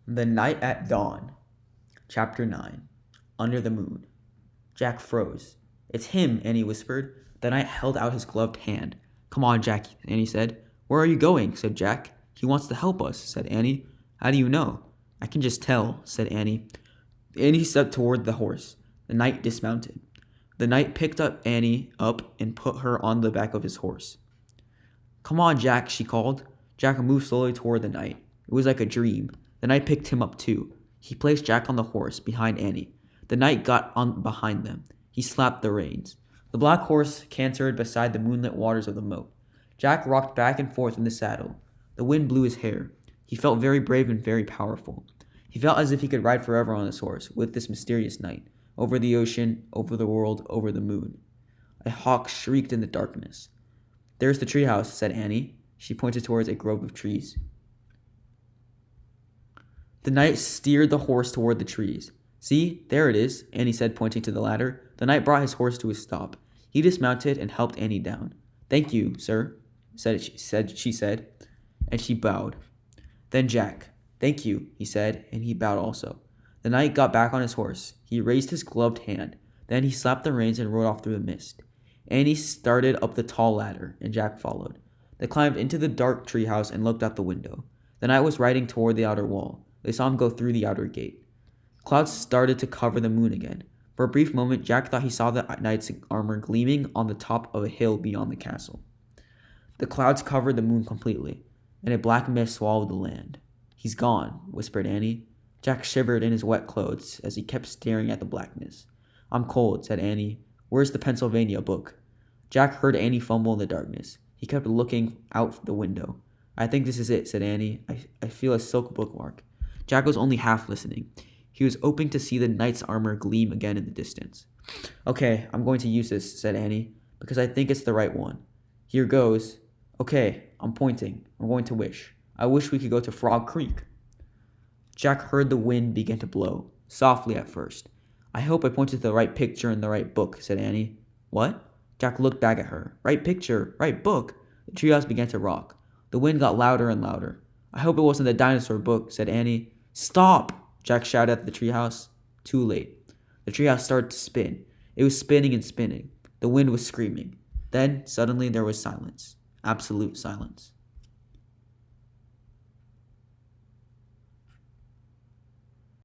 The Night at Dawn. Chapter 9. Under the Moon. Jack froze. "It's him," Annie whispered. The knight held out his gloved hand. "Come on, Jack," Annie said. "Where are you going?" said Jack. "He wants to help us," said Annie. "How do you know?" "I can just tell," said Annie. Annie stepped toward the horse. The knight dismounted. The knight picked Annie up and put her on the back of his horse. "Come on, Jack," she called. Jack moved slowly toward the knight. It was like a dream. The knight picked him up too. He placed Jack on the horse, behind Annie. The knight got on behind them. He slapped the reins. The black horse cantered beside the moonlit waters of the moat. Jack rocked back and forth in the saddle. The wind blew his hair. He felt very brave and very powerful. He felt as if he could ride forever on this horse, with this mysterious knight, over the ocean, over the world, over the moon. A hawk shrieked in the darkness. "There's the treehouse," said Annie. She pointed towards a grove of trees. The knight steered the horse toward the trees. "See, there it is," Annie said, pointing to the ladder. The knight brought his horse to a stop. He dismounted and helped Annie down. "Thank you, sir," she said, and she bowed. Then Jack. "Thank you," he said, and he bowed also. The knight got back on his horse. He raised his gloved hand. Then he slapped the reins and rode off through the mist. Annie started up the tall ladder, and Jack followed. They climbed into the dark treehouse and looked out the window. The knight was riding toward the outer wall. They saw him go through the outer gate. Clouds started to cover the moon again. For a brief moment, Jack thought he saw the knight's armor gleaming on the top of a hill beyond the castle. The clouds covered the moon completely, and a black mist swallowed the land. "He's gone," whispered Annie. Jack shivered in his wet clothes as he kept staring at the blackness. "I'm cold," said Annie. "Where's the Pennsylvania book?" Jack heard Annie fumble in the darkness. He kept looking out the window. "I think this is it," said Annie. I feel a silk bookmark." Jack was only half listening. He was hoping to see the knight's armor gleam again in the distance. "Okay, I'm going to use this," said Annie, "because I think it's the right one. Here goes. Okay, I'm pointing. I'm going to wish. I wish we could go to Frog Creek." Jack heard the wind begin to blow, softly at first. "I hope I pointed to the right picture in the right book," said Annie. "What?" Jack looked back at her. "Right picture, right book." The treehouse began to rock. The wind got louder and louder. "I hope it wasn't the dinosaur book," said Annie. "Stop!" Jack shouted at the treehouse. Too late. The treehouse started to spin. It was spinning and spinning. The wind was screaming. Then, suddenly, there was silence. Absolute silence.